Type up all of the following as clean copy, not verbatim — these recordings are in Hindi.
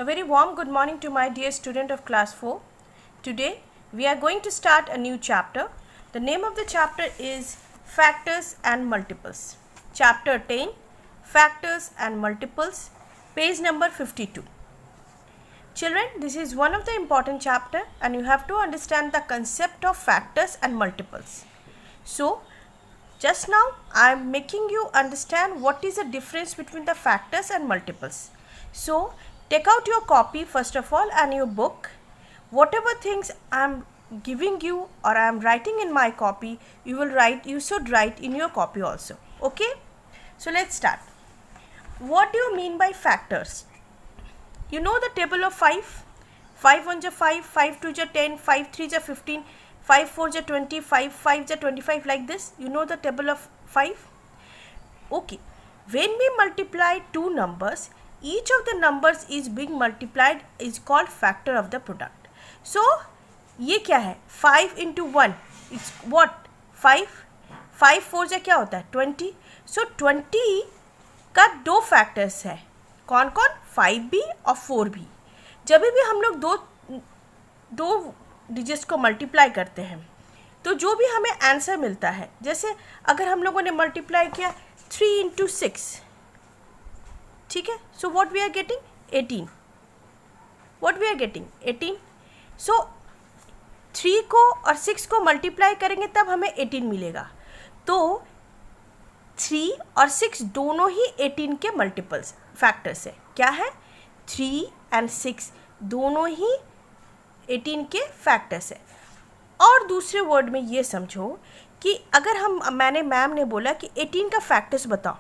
A very warm good morning to my dear student of class 4. Today we are going to start a new chapter. The name of the chapter is Factors and Multiples. Chapter 10, Factors and Multiples, page number 52. Children, this is one of the important chapter and you have to understand the concept of factors and multiples. So, just now I am making you understand what is the difference between the factors and multiples. So, take out your copy first of all and your book. Whatever things I am giving you or I am writing in my copy, you should write in your copy also. Okay? So, let's start. What do you mean by factors? You know the table of 5? 5 1 is 5, 5 2 is 10, 5 3 is 15, 5 4 is 20, 5 5 is 25, like this. You know the table of 5? Okay. When we multiply two numbers, each of the numbers is being multiplied is called factor of the product. So, ये क्या है? 5 into 1, it's what? 5. 5 4 से क्या होता है? 20. So, 20 का दो फैक्टर्स है. कौन कौन? 5 भी और 4 भी. जब भी हम लोग दो डिजिट्स को मल्टीप्लाई करते हैं तो जो भी हमें आंसर मिलता है, जैसे अगर हम लोगों ने मल्टीप्लाई किया 3 into 6, ठीक है, so what we are getting 18. What we are getting 18. So 3 को और 6 को मल्टीप्लाई करेंगे तब हमें 18 मिलेगा. तो 3 और 6 दोनों ही 18 के मल्टीपल्स फैक्टर्स है. क्या है? 3 and 6 दोनों ही 18 के फैक्टर्स है. और दूसरे वर्ड में ये समझो कि अगर मैम ने बोला कि 18 का फैक्टर्स बताओ,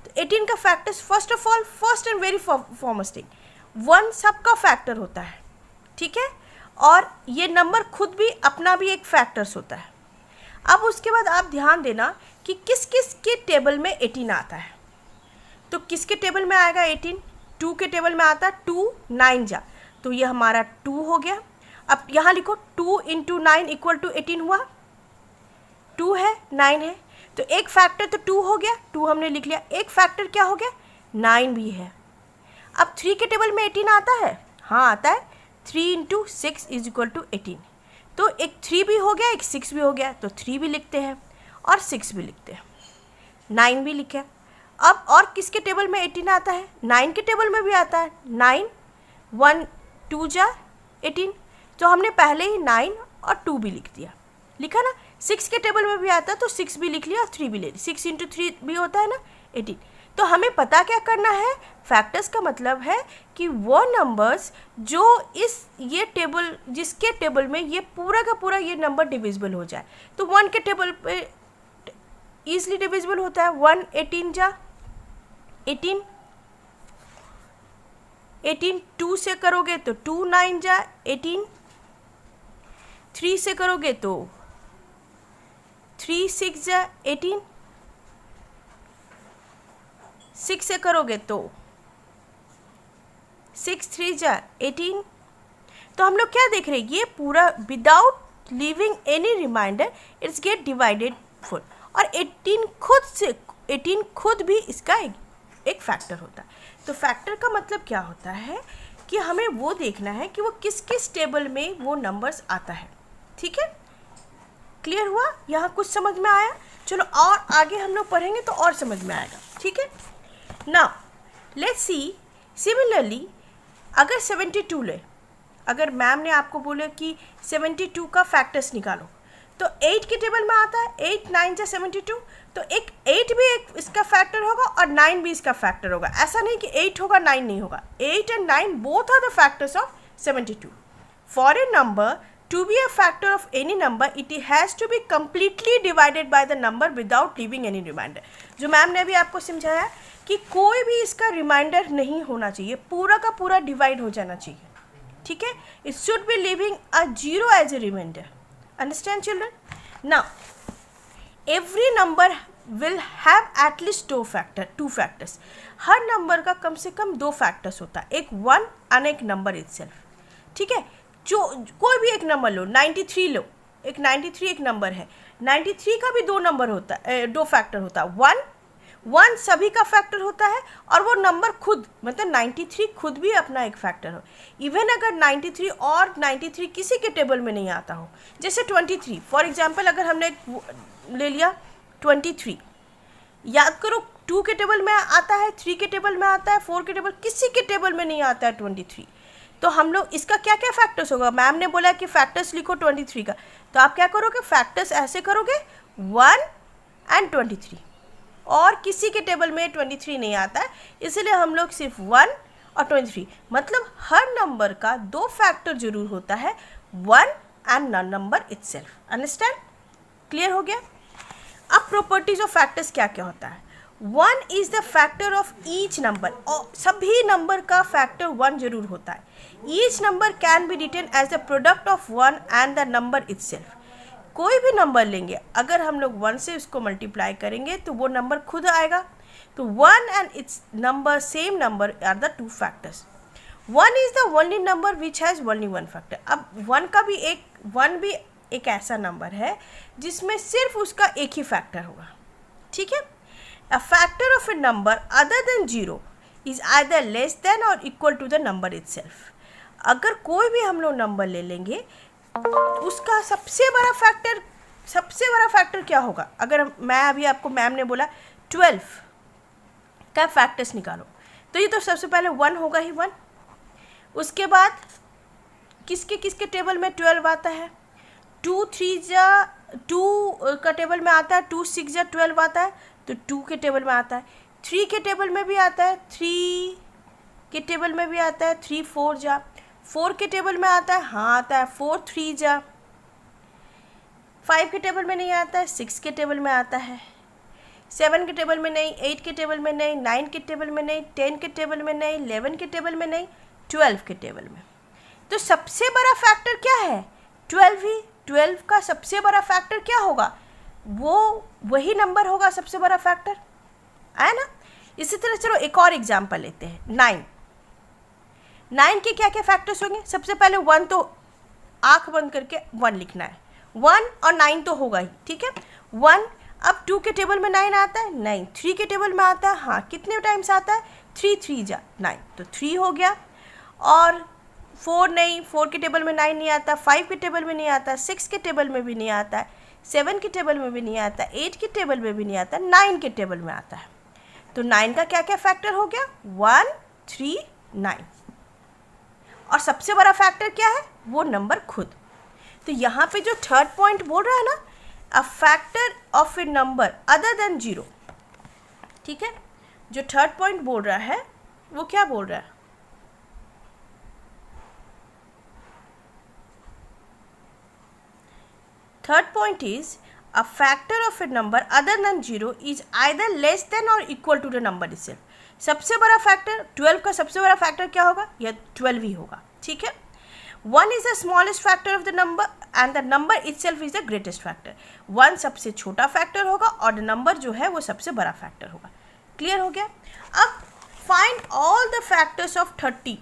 तो 18 का factors first and very foremost thing 1 सबका फैक्टर होता है, ठीक है, और ये नंबर खुद भी अपना भी एक फैक्टर्स होता है. अब उसके बाद आप ध्यान देना कि किस किस के टेबल में 18 आता है. तो किसके टेबल में आएगा 18? 2 के टेबल में आता है 2 9 जा, तो ये हमारा 2 हो गया. अब यहाँ लिखो 2 into 9 इक्वल टू 18 हुआ. 2 है 9 है, तो एक फैक्टर तो 2 हो गया, 2 हमने लिख लिया. एक फैक्टर क्या हो गया? 9 भी है. अब 3 के टेबल में 18 आता है? हाँ आता है. 3 into 6 इज इक्वल टू 18. तो एक 3 भी हो गया, एक 6 भी हो गया, तो 3 भी लिखते हैं और 6 भी लिखते हैं, 9 भी लिखे. अब और किसके टेबल में 18 आता है? 9 के टेबल में भी आता है. 9 1 2 जा 18, तो हमने पहले ही 9 और 2 भी लिख दिया, लिखा ना. 6 के टेबल में भी आता है तो 6 भी लिख लिया और 3 भी ले लिया. 6 into 3 भी होता है ना 18. तो हमें पता क्या करना है? फैक्टर्स का मतलब है कि वो नंबर्स जो ये टेबल जिसके टेबल में ये पूरा का पूरा ये नंबर डिविजिबल हो जाए. तो 1 के टेबल पे ईजिली डिविजिबल होता है. 1 18 जा 18, 18 2 से करोगे तो 2 9 जा 18, 3 से करोगे तो 3 6 जा 18, 6 से करोगे तो 6 3 जा 18. तो हम लोग क्या देख रहे हैं? ये पूरा without leaving any remainder it's get divided full. और 18 खुद भी इसका एक फैक्टर होता है. तो फैक्टर का मतलब क्या होता है कि हमें वो देखना है कि वो किस किस टेबल में वो नंबर्स आता है. ठीक है, क्लियर हुआ? यहाँ कुछ समझ में आया? चलो और आगे हम लोग पढ़ेंगे तो और समझ में आएगा. ठीक है, नाउ लेट्स सी. सिमिलरली अगर 72 ले, अगर मैम ने आपको बोले कि 72 का फैक्टर्स निकालो, तो 8 के टेबल में आता है. 8 9 जा 72, तो एक 8 भी एक इसका फैक्टर होगा और 9 भी इसका फैक्टर होगा. ऐसा नहीं कि 8 होगा 9 नहीं होगा. 8 and 9 both are the factors of 72. For a number to be a factor of any number it has to be completely divided by the number without leaving any remainder. जो मैम ने अभी आपको समझाया कि कोई भी इसका रिमाइंडर नहीं होना चाहिए, पूरा का पूरा डिवाइड हो जाना चाहिए. ठीक है, it should be living a zero as a remainder. Understand children? Now, every number will have at least two factors. Her number का कम से कम 2 फैक्टर्स होता है, एक 1 और एक नंबर itself. ठीक है, जो कोई भी एक नंबर लो, 93 लो, एक 93 एक नंबर है. 93 का भी 2 नंबर होता है, 2 फैक्टर होता है. 1 सभी का फैक्टर होता है और वो नंबर खुद मतलब 93 खुद भी अपना एक फैक्टर हो। इवन अगर 93 और 93 किसी के टेबल में नहीं आता हो, जैसे 23 फॉर एग्जांपल अगर हमने ले लिया 23, याद करो 2 के टेबल में आता है, 3 के टेबल में आता है, 4 के टेबल, किसी के टेबल में नहीं आता है 23। तो हम लोग इसका क्या क्या फैक्टर्स होगा, मैम ने बोला कि फैक्टर्स लिखो 23 का, तो आप क्या करोगे, फैक्टर्स ऐसे करोगे 1 एंड 23, और किसी के टेबल में 23 नहीं आता है, इसलिए हम लोग सिर्फ 1 और 23, मतलब हर नंबर का 2 फैक्टर जरूर होता है, 1 and number itself. Understand, clear हो गया। अब प्रॉपर्टीज ऑफ फैक्टर्स क्या क्या होता है। 1 is the factor of each number, और सभी नंबर का फैक्टर 1 जरूर होता है। Each number can be written as the product of 1 and the number itself. कोई भी नंबर लेंगे, अगर हम लोग 1 से उसको मल्टीप्लाई करेंगे तो वो नंबर खुद आएगा। तो 1 and its number same number are the 2 फैक्टर्स। 1 is the only number which has only 1 factor. अब 1 भी एक ऐसा नंबर है जिसमें सिर्फ उसका एक ही फैक्टर होगा, ठीक है। A factor of a number other than 0 is either less than और equal to the number itself. अगर कोई भी हम लोग नंबर ले लेंगे, उसका सबसे बड़ा फैक्टर क्या होगा। अगर मैं अभी आपको मैम ने बोला 12 का फैक्टर्स निकालो, तो ये तो सबसे पहले 1 होगा ही 1। उसके बाद किसके टेबल में 12 आता है, 2 का टेबल में आता है, 2 6 12 आता है, तो 2 के टेबल में आता है। 3 के टेबल में भी आता है, 3 के टेबल में भी आता है, 3 4 के टेबल में आता है, हाँ आता है, 4 3 5 के टेबल में नहीं आता है, 6 के टेबल में आता है, 7 के टेबल में नहीं, 8 के टेबल में नहीं, 9 के टेबल में नहीं, 10 के टेबल में नहीं, 11 के टेबल में नहीं, 12 के टेबल में। तो सबसे बड़ा फैक्टर क्या है, 12 ही। 12 का सबसे बड़ा फैक्टर क्या होगा, वही नंबर होगा सबसे बड़ा फैक्टर, है ना। इसी तरह चलो एक और एग्जाम्पल लेते हैं, 9 के क्या क्या फैक्टर्स होंगे। सबसे पहले 1 तो आंख बंद करके 1 लिखना है, 1 और 9 तो होगा ही, ठीक है 1। अब 2 के टेबल में 9 आता है, नहीं 3 के टेबल में आता है, हाँ कितने टाइम्स आता है, 3 3 9, तो 3 हो गया। और 4 नहीं, 4 के टेबल में 9 नहीं आता, 5 के टेबल में नहीं आता, 6 के टेबल में भी नहीं आता है, 7 के टेबल में भी नहीं आता, 8 के टेबल में भी नहीं आता, 9 के टेबल में आता है। तो 9 का क्या क्या फैक्टर हो गया, 1 3 9, और सबसे बड़ा फैक्टर क्या है, वो नंबर खुद। तो यहाँ पे जो थर्ड पॉइंट बोल रहा है ना, अ factor of a number other than 0, ठीक है, जो थर्ड पॉइंट बोल रहा है वो क्या बोल रहा है, third point is a factor of a number other than 0 is either less than और equal to the number itself. सबसे बड़ा फैक्टर 12 का सबसे बड़ा फैक्टर क्या होगा, या 12 ही होगा, ठीक है। 1 is the smallest factor of the number and the number itself is the greatest factor. 1 सबसे छोटा फैक्टर होगा और नंबर जो है वो सबसे बड़ा फैक्टर होगा। क्लियर हो गया। अब find all the factors of 30।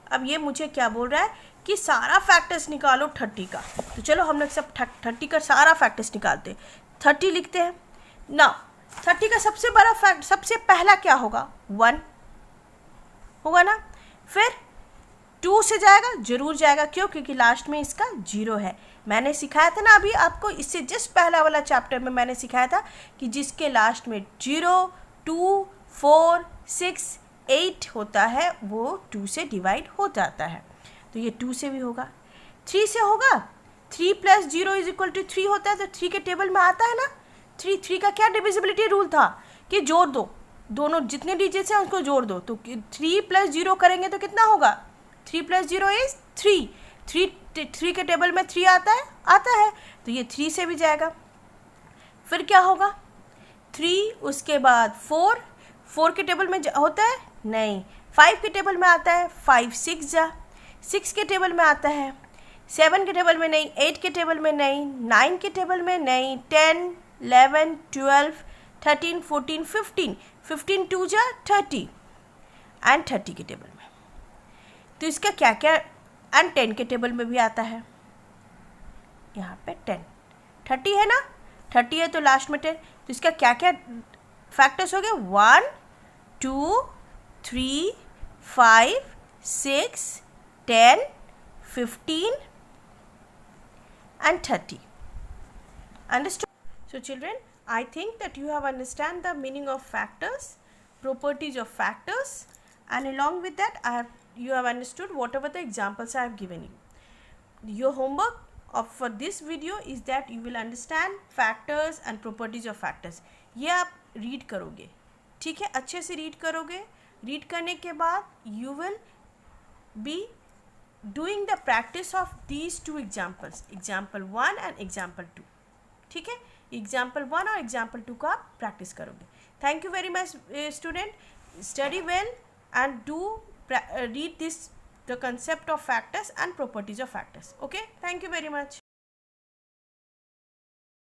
अब ये मुझे क्या बोल रहा है कि सारा फैक्टर्स निकालो 30 का। तो चलो हम लोग सब 30 का सारा फैक्टर्स निकालते हैं। 30 लिखते हैं ना। 30 का सबसे बड़ा फैक्ट, सबसे पहला क्या होगा, 1 होगा ना। फिर 2 से जाएगा, जरूर जाएगा, क्यों, क्योंकि लास्ट में इसका 0 है। मैंने सिखाया था ना अभी आपको, इससे जस्ट पहला वाला चैप्टर में मैंने सिखाया था कि जिसके लास्ट में 0 2 4 6 8 होता है वो 2 से डिवाइड हो जाता है। तो ये 2 से भी होगा। 3 से होगा, 3 + 0 = 3 होता है, तो 3 के टेबल में आता है ना। 3 का क्या डिविजिबिलिटी रूल था कि जोड़ दो, दोनों जितने डिजिट्स हैं उसको जोड़ दो। तो 3 + 0 करेंगे तो कितना होगा, 3 + 0 इज 3। 3 के टेबल में 3 आता है, तो ये 3 से भी जाएगा। फिर क्या होगा, 3 उसके बाद 4 के टेबल में होता है, नहीं 5 के टेबल में आता है, 5 6 के टेबल में आता है, 7 के टेबल में नहीं, 8 के टेबल में नहीं, 9 के टेबल में नहीं, 10 11 12 13 14 15 2 30 एंड 30 के टेबल में। तो इसका क्या क्या, एंड 10 के टेबल में भी आता है। यहाँ पे 10 30 है ना, 30 है तो लास्ट में 10। तो इसका क्या क्या फैक्टर्स हो गए 1, 2, 3, 5, 6, 10, 15 and 30. Understood? So children, I think that you have understand the meaning of factors, properties of factors, and along with that you have understood whatever the examples I have given you. Your homework for this video is that you will understand factors and properties of factors. ये आप read करोगे, ठीक है, अच्छे से read करोगे. Read करने के बाद you will be doing the practice of these two examples, example 1 and example 2. ठीक है, example 1 और example 2 का आप practice करोगे. Thank you very much student. Study well and do read this the concept of factors and properties of factors. Okay, thank you very much.